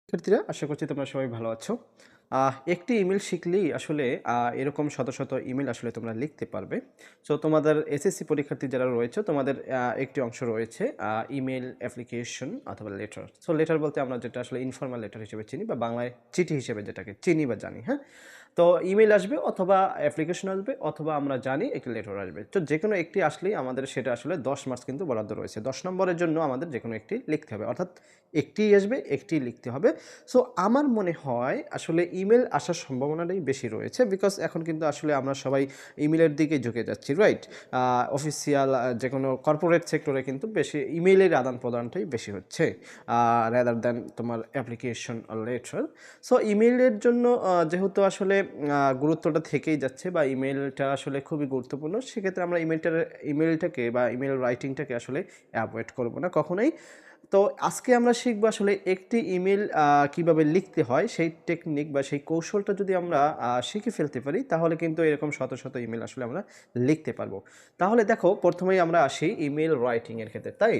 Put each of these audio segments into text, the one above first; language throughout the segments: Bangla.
শিক্ষার্থীরা আশা করছি তোমরা সবাই ভালো আছো। একটি ইমেল শিখলেই আসলে এরকম শত শত ইমেল আসলে তোমরা লিখতে পারবে। সো তোমাদের এসএসসি পরীক্ষার্থী যারা রয়েছে তোমাদের একটি অংশ রয়েছে ইমেল অ্যাপ্লিকেশন অথবা লেটার। সো লেটার বলতে আমরা যেটা আসলে ইনফর্মাল লেটার হিসেবে চিনি বা বাংলায় চিঠি হিসেবে যেটাকে চিনি বা জানি, হ্যাঁ? তো ইমেল আসবে অথবা অ্যাপ্লিকেশন আসবে অথবা আমরা জানি একটি লেটার আসবে। তো যেকোনো একটি আসলেই আমাদের সেটা আসলে 10 মার্কস কিন্তু বরাদ্দ রয়েছে। 10 নম্বরের জন্য আমাদের যেকোনো একটি লিখতে হবে। অর্থাৎ একটিই আসবে, একটিই লিখতে হবে। সো আমার মনে হয় আসলে ইমেল আসার সম্ভাবনাটাই বেশি রয়েছে। বিকজ এখন কিন্তু আসলে আমরা সবাই ইমেলের দিকে ঝুঁকে যাচ্ছি, রাইট? অফিসিয়াল যেকোনো কর্পোরেট সেক্টরে কিন্তু বেশি ইমেইলের আদান-প্রদানটাই বেশি হচ্ছে রাদার দ্যান তোমার অ্যাপ্লিকেশন অর লেটার। সো ইমেইলের জন্য যেহেতু আসলে গুরুত্বটা থেকেই যাচ্ছে বা ইমেইলটা আসলে খুবই গুরুত্বপূর্ণ, সেক্ষেত্রে আমরা ইমেইলটাকে বা ইমেইল রাইটিংটাকে আসলে অ্যাভয়েড করব না কখনোই। তো আজকে আমরা শিখব আসলে একটি ইমেল কিভাবে লিখতে হয় সেই টেকনিক বা সেই কৌশলটা যদি আমরা শিখে ফেলতে পারি তাহলে কিন্তু এরকম শত শত ইমেল আসলে আমরা লিখতে পারবো। তাহলে দেখো প্রথমেই আমরা আসি ইমেল রাইটিং এর ক্ষেত্রে, তাই?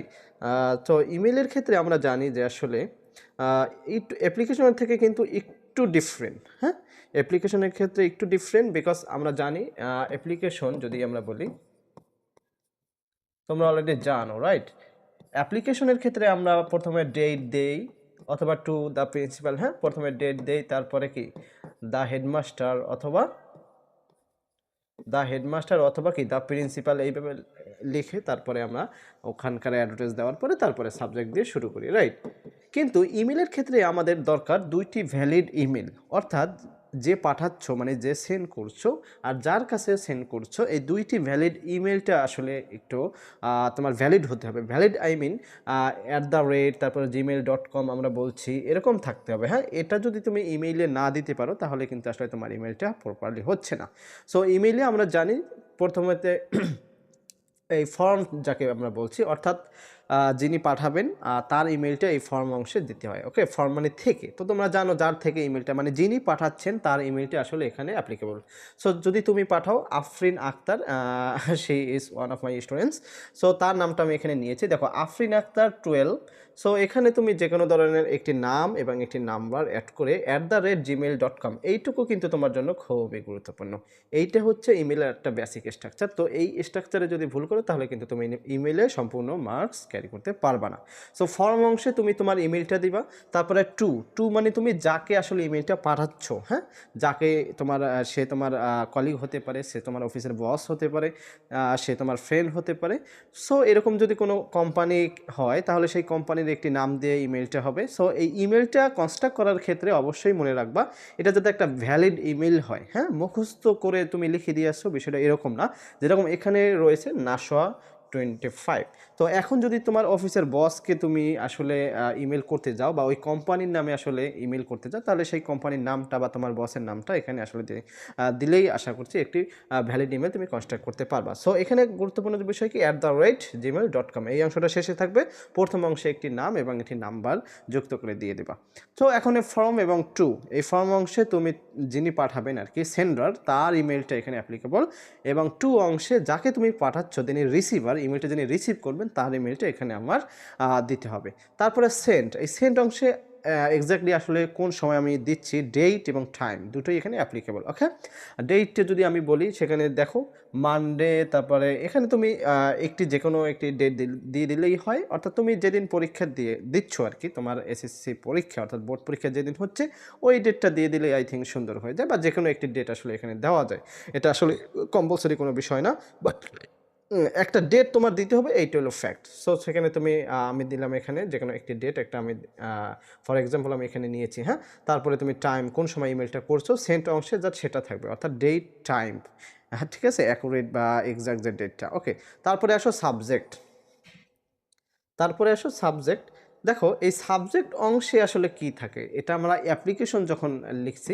তো ইমেলের ক্ষেত্রে আমরা জানি যে আসলে একটু অ্যাপ্লিকেশনের থেকে কিন্তু একটু ডিফারেন্ট, হ্যাঁ? অ্যাপ্লিকেশনের ক্ষেত্রে একটু ডিফারেন্ট বিকজ আমরা জানি অ্যাপ্লিকেশন যদি আমরা বলি, তোমরা অলরেডি জানো, রাইট? অ্যাপ্লিকেশনের ক্ষেত্রে আমরা প্রথমে ডেট দেই অথবা টু দ্য প্রিন্সিপাল, হ্যাঁ? প্রথমে ডেট দেই, তারপরে কি দ্য হেডমাস্টার অথবা কি দ্য প্রিন্সিপাল, এইভাবে লিখে তারপরে আমরা ওখানকার অ্যাড্রেস দেওয়ার পরে তারপরে সাবজেক্ট দিয়ে শুরু করি, রাইট? কিন্তু ইমেলের ক্ষেত্রে আমাদের দরকার দুইটি ভ্যালিড ইমেল। অর্থাৎ যে পাঠাচ্ছ মানে যে সেন্ড করছো আর যার কাছে সেন্ড করছো এই দুইটি ভ্যালিড ইমেলটা আসলে একটু তোমার ভ্যালিড হতে হবে। ভ্যালিড আই মিন তারপরে gmail.com আমরা বলছি এরকম থাকতে হবে, হ্যাঁ? এটা যদি তুমি ইমেইলে না দিতে পারো তাহলে কিন্তু আসলে তোমার ইমেলটা প্রপারলি হচ্ছে না। সো ইমেইলে আমরা জানি প্রথমেতে এই ফর্ম যাকে আমরা বলছি, অর্থাৎ যিনি পাঠাবেন তার ইমেলটা এই ফর্ম অংশে দিতে হয়। ওকে, ফর্ম মানে থেকে, তো তোমরা জানো যার থেকে ইমেলটা মানে যিনি পাঠাচ্ছেন তার ইমেলটা আসলে এখানে অ্যাপ্লিকেবল। সো যদি তুমি পাঠাও Afrin Akter, she is one of my students. So তার নামটা আমি এখানে নিয়েছি, দেখো আফরিন আক্তার 12। সো এখানে তুমি যে কোনো ধরনের একটি নাম এবং একটি নাম্বার অ্যাড করে @gmail.com, এইটুকু কিন্তু তোমার জন্য খুবই গুরুত্বপূর্ণ। এইটা হচ্ছে ইমেলের একটা বেসিক স্ট্রাকচার। তো এই স্ট্রাকচারে যদি ভুল করো তাহলে কিন্তু তুমি ইমেলে সম্পূর্ণ মার্কস ক্যারি করতে পারবা না। সো ফর্ম অংশে তুমি তোমার ইমেলটা দিবা, তারপরে টু মানে তুমি যাকে আসলে ইমেলটা পাঠাচ্ছ, হ্যাঁ? যাকে তোমার সে তোমার কলিগ হতে পারে, সে তোমার অফিসের বস হতে পারে, সে তোমার ফ্রেন্ড হতে পারে। সো এরকম যদি কোনো কোম্পানি হয় তাহলে সেই কোম্পানির একটি নাম দিয়ে ইমেলটা হবে। সো এই ইমেলটা কনস্ট্রাক্ট করার ক্ষেত্রে অবশ্যই মনে রাখবা এটা যাতে একটা ভ্যালিড ইমেল হয়, হ্যাঁ? মুখস্থ করে তুমি লিখে দিয়ে আসছো বিষয়টা এরকম না। যেরকম এখানে রয়েছে নাশোয়া 25। তো এখন যদি তোমার অফিসের বসকে তুমি আসলে ইমেল করতে যাও বা ওই কোম্পানির নামে আসলে ইমেল করতে যাও তাহলে সেই কোম্পানির নামটা বা তোমার বসের নামটা এখানে আসলে দিলেই আশা করছি একটি ভ্যালিড ইমেল তুমি কনস্ট্রাক্ট করতে পারবা। সো এখানে গুরুত্বপূর্ণ বিষয় কি @gmail.com, এই অংশটা শেষে থাকবে। প্রথম অংশে একটি নাম এবং একটি নাম্বার যুক্ত করে দিয়ে দেবা। তো এখন ফর্ম এবং টু, এই ফর্ম অংশে তুমি যিনি পাঠাবেন আর কি সেন্ডার তার ইমেলটা এখানে অ্যাপ্লিকেবল, এবং টু অংশে যাকে তুমি পাঠাচ্ছ তিনি রিসিভার, ইমেলটা যিনি রিসিভ করবেন তার ইমেলটা এখানে আমার দিতে হবে। তারপরে সেন্ড, এই সেন্ড অংশে এক্স্যাক্টলি আসলে কোন সময় আমি দিচ্ছি ডেট এবং টাইম দুটোই এখানে অ্যাপ্লিকেবল। ওকে, ডেটটা যদি আমি বলি সেখানে দেখো মানডে, তারপরে এখানে তুমি একটি যে কোনো একটি ডেট দিয়ে দিলেই হয়। অর্থাৎ তুমি যেদিন পরীক্ষা দিচ্ছ আর কি, তোমার এসএসসি পরীক্ষা অর্থাৎ বোর্ড পরীক্ষা যেদিন হচ্ছে ওই ডেটটা দিয়ে দিলেই আই থিঙ্ক সুন্দর হয়ে যায়, বা যে কোনো একটি ডেট আসলে এখানে দেওয়া যায়। এটা আসলে কম্পালসারি কোনো বিষয় না, বাট একটা ডেট তোমার দিতে হবে, এইটা হলো ফ্যাক্ট। সো সেখানে তুমি আমি দিলাম এখানে যে কোনো একটি ডেট, একটা আমি ফর এক্সাম্পল আমি এখানে নিয়েছি, হ্যাঁ? তারপরে তুমি টাইম কোন সময় ইমেলটা করছো সেন্ট অংশে যা সেটা থাকবে, অর্থাৎ ডেট টাইম, হ্যাঁ ঠিক আছে, অ্যাকুরেট বা এক্সাক্ট যে ডেটটা। ওকে, তারপরে আসো সাবজেক্ট, দেখো এই সাবজেক্ট অংশে আসলে কি থাকে, এটা আমরা অ্যাপ্লিকেশন যখন লিখছি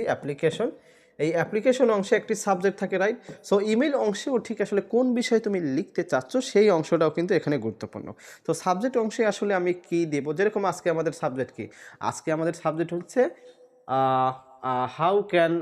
এই অ্যাপ্লিকেশন অংশে একটি সাবজেক্ট থাকে, রাইট? সো ইমেল অংশেও ঠিক আসলে কোন বিষয় তুমি লিখতে চাচ্ছ সেই অংশটাও কিন্তু এখানে গুরুত্বপূর্ণ। তো সাবজেক্ট অংশে আসলে আমি কি দেব, যেরকম আজকে আমাদের সাবজেক্ট কি, আজকে আমাদের সাবজেক্ট হচ্ছে how can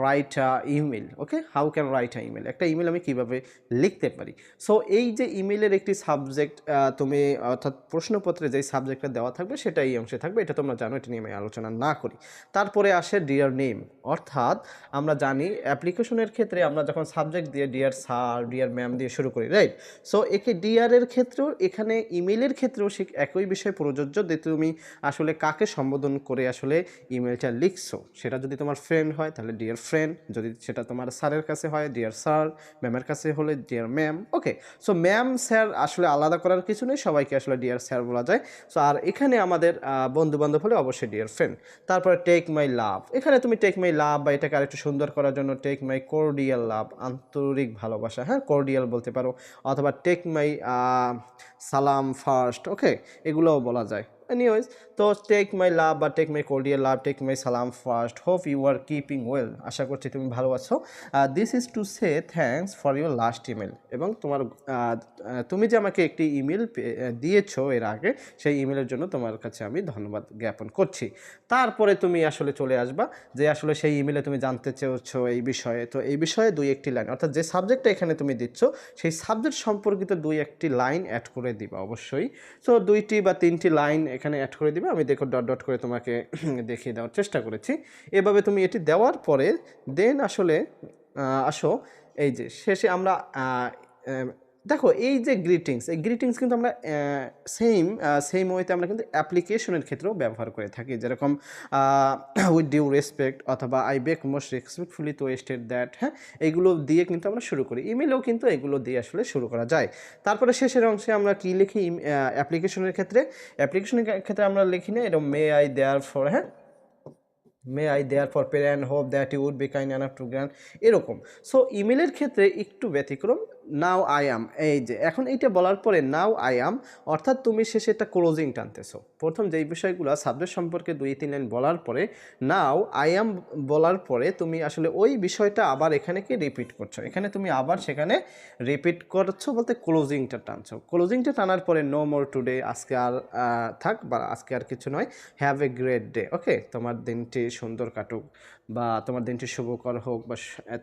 write email, okay, how can write email, একটা ইমেল আমি কিভাবে লিখতে পারি। সো এই যে ইমেলের একটি সাবজেক্ট তুমি অর্থাৎ প্রশ্নপত্রে যেই সাবজেক্টটা দেওয়া থাকবে সেটা এই অংশে থাকবে, এটা তোমরা জানো, এটা নিয়ে আমি আলোচনা না করি। তারপরে আসে ডিয়ার নেম, অর্থাৎ আমরা জানি অ্যাপ্লিকেশনের ক্ষেত্রে আমরা যখন সাবজেক্ট দিয়ে ডিয়ার স্যার, ডিয়ার ম্যাম দিয়ে শুরু করি, রাইট। সো একে ডিয়ারের ক্ষেত্রেও, এখানে ইমেলের ক্ষেত্রেও সে একই বিষয় প্রযোজ্য, যে তুমি আসলে কাকে সম্বোধন করে আসলে ইমেলটা লিখছো। সেটা যদি তোমার ফ্রেন্ড হয় তাহলে ডিয়ার ফ্রেন্ড, যদি সেটা তোমার স্যারের কাছে হয় ডিয়ার স্যার, ম্যামের কাছে হলে ডিয়ার ম্যাম, ওকে। সো ম্যাম স্যার আসলে আলাদা করার কিছু নেই, সবাইকে আসলে ডিয়ার স্যার বলা যায়। সো আর এখানে আমাদের বন্ধু বান্ধব হলে অবশ্যই ডিয়ার ফ্রেন্ড। তারপরে টেক মাই লাভ, এখানে তুমি টেক মাই লাভ বা এটাকে আরেকটু সুন্দর করার জন্য টেক মাই কর্ডিয়াল লাভ, আন্তরিক ভালোবাসা, হ্যাঁ, কর্ডিয়াল বলতে পারো, অথবা টেক মাই সালাম ফার্স্ট, ওকে, এগুলোও বলা যায়। এনিওয়েজ, তো টেক মাই লাভ বা take my কোর্ডিয়াল love, take my সালাম first, hope you are keeping well, আশা করছি তুমি ভালো আছো। This is to say thanks for your last email, এবং তোমার তুমি যে আমাকে একটি ইমেল দিয়েছো এর আগে, সেই ইমেলের জন্য তোমার কাছে আমি ধন্যবাদ জ্ঞাপন করছি। তারপরে তুমি আসলে চলে আসবা যে আসলে সেই ইমেলে তুমি জানতে চেয়েছো এই বিষয়ে, তো এই বিষয়ে 2-1টি লাইন, অর্থাৎ যে সাবজেক্টটা এখানে তুমি দিচ্ছ সেই সাবজেক্ট সম্পর্কিত 2-1টি লাইন অ্যাড করে দিবা অবশ্যই। সো 2টি বা 3টি লাইন এখানে অ্যাড করে দিবে, আমি দেখো ডট ডট করে তোমাকে দেখিয়ে দেওয়ার চেষ্টা করেছি। এভাবে তুমি এটি দেওয়ার পরে দেন আসলে আসো এই যে শেষে আমরা দেখো এই যে গ্রিটিংস, এই গ্রিটিংস কিন্তু আমরা সেম ওয়েতে আমরা কিন্তু অ্যাপ্লিকেশনের ক্ষেত্রেও ব্যবহার করে থাকি, যেরকম উইথ ডিউ রেসপেক্ট অথবা I bake most respectfully two state that, হ্যাঁ, এইগুলো দিয়ে কিন্তু আমরা শুরু করি। ইমেলেও কিন্তু এগুলো দিয়ে আসলে শুরু করা যায়। তারপরে শেষের অংশে আমরা কি লিখি অ্যাপ্লিকেশনের ক্ষেত্রে আমরা লিখি না এরকম মে আই দেয়ার ফর, হ্যাঁ, may I therefore pray and hope that you would be kind enough to grant, এরকম। সো ইমেলের ক্ষেত্রে একটু ব্যতিক্রম, নাও আই অ্যাম, এই যে এখন এইটা বলার পরে নাও আই অ্যাম, অর্থাৎ তুমি শেষে একটা ক্লোজিং টানতেছো। প্রথম যেই বিষয়গুলো সাবজেক্ট সম্পর্কে 2-3 লাইন বলার পরে নাও আই অ্যাম বলার পরে তুমি আসলে ওই বিষয়টা আবার এখানে কি রিপিট করছো, এখানে তুমি আবার সেখানে রিপিট করছো বলতে ক্লোজিংটা টানছো। ক্লোজিংটা টানার পরে নো মোর টুডে, আজকে আর থাক বা আজকে আর কিছু নয়, হ্যাভ এ গ্রেট ডে, ওকে, তোমার দিনটি সুন্দর কাটুক বা তোমার দিনটি শুভকর হোক, বা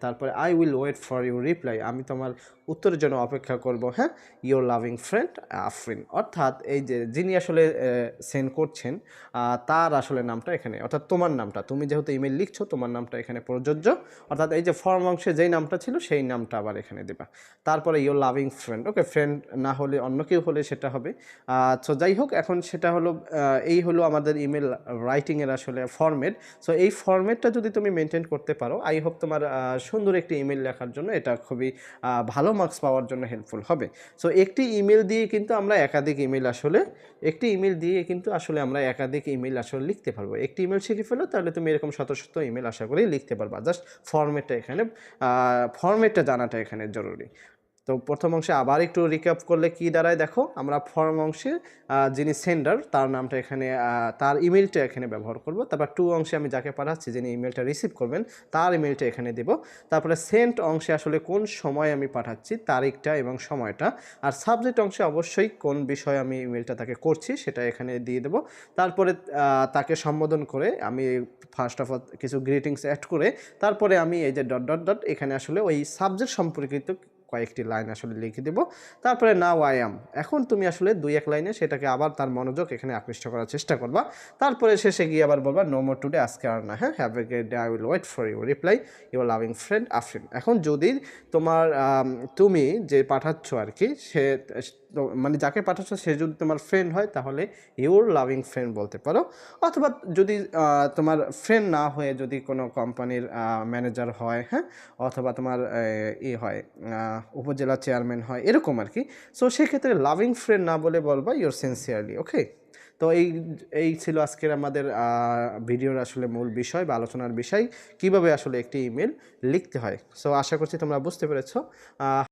তারপরে I will wait for your reply, আমি তোমার উত্তরের জন্য অপেক্ষা করব, হ্যাঁ, ইউর লাভিং ফ্রেন্ড আফরিন, অর্থাৎ এই যে যিনি আসলে সেন্ড করছেন তার আসলে নামটা এখানে, অর্থাৎ তোমার নামটা, তুমি যেহেতু ইমেল লিখছো তোমার নামটা এখানে প্রযোজ্য, অর্থাৎ এই যে ফর্ম অংশে যেই নামটা ছিল সেই নামটা আবার এখানে দেবা। তারপরে your loving friend, okay, friend না হলে অন্য কেউ হলে সেটা হবে। তো যাই হোক, এখন সেটা হলো এই হলো আমাদের ইমেল রাইটিংয়ের আসলে ফরম্যাট। সো এই ফরম্যাটটা যদি তুমি মেনটেন করতে পারো, আই হোপ তোমার সুন্দর একটি ইমেল লেখার জন্য এটা খুবই ভালো মার্কস পাওয়ার জন্য হেল্পফুল হবে। সো একটি ইমেল দিয়ে কিন্তু আমরা একাধিক ইমেল আসলে লিখতে পারবো। একটি ইমেল শিখে ফেলো তাহলে তুমি এরকম শত শত ইমেল আশা করি লিখতে পারবা। জাস্ট ফরম্যাটটা জানাটা এখানে জরুরি। তো প্রথম অংশে আবার একটু রিক্যাপ করলে কি দাঁড়ায় দেখো, আমরা ফর্ম অংশে যিনি সেন্ডার তার নামটা এখানে, তার ইমেলটা এখানে ব্যবহার করব। তারপর টু অংশে আমি যাকে পাঠাচ্ছি যিনি ইমেলটা রিসিভ করবেন তার ইমেলটা এখানে দেব। তারপরে সেন্ট অংশে আসলে কোন সময় আমি পাঠাচ্ছি তারিখটা এবং সময়টা, আর সাবজেক্ট অংশে অবশ্যই কোন বিষয়ে আমি ইমেলটা তাকে করছি সেটা এখানে দিয়ে দেব। তারপরে তাকে সম্বোধন করে আমি ফার্স্ট অফ অল কিছু গ্রিটিংস অ্যাড করে তারপরে আমি এই যে ডট ডট ডট এখানে আসলে ওই সাবজেক্ট সম্পর্কিত কয়েকটি লাইন আসলে লিখে দেব। তারপরে নাও আই অ্যাম, এখন তুমি আসলে 2-1 লাইনে সেটাকে আবার তার মনোযোগ এখানে আকৃষ্ট করার চেষ্টা করবা। তারপরে শেষে গিয়ে আবার বলবা নো মোর টুডে, আজকে আর না, হ্যাঁ, have a great day, I will wait for your reply, your loving friend Afrin. এখন যদি তোমার তুমি যে পাঠাচ্ছ আর কি, সে মানে যাকে পাঠাচ্ছ সে যদি তোমার ফ্রেন্ড হয় তাহলে ইউর লাভিং ফ্রেন্ড বলতে পারো, অথবা যদি তোমার ফ্রেন্ড না হয়ে যদি কোনো কোম্পানির ম্যানেজার হয়, হ্যাঁ, অথবা তোমার হয় উপজেলা চেয়ারম্যান হয়, এরকম আর কি। সো সেক্ষেত্রে লাভিং ফ্রেন্ড না বলে বলবা ইউর সিনসিয়ারলি, ওকে। তো এই ছিল আজকের আমাদের ভিডিওর আসলে মূল বিষয় বা আলোচনার বিষয়, কিভাবে আসলে একটি ইমেল লিখতে হয়। সো আশা করছি তোমরা বুঝতে পেরেছো।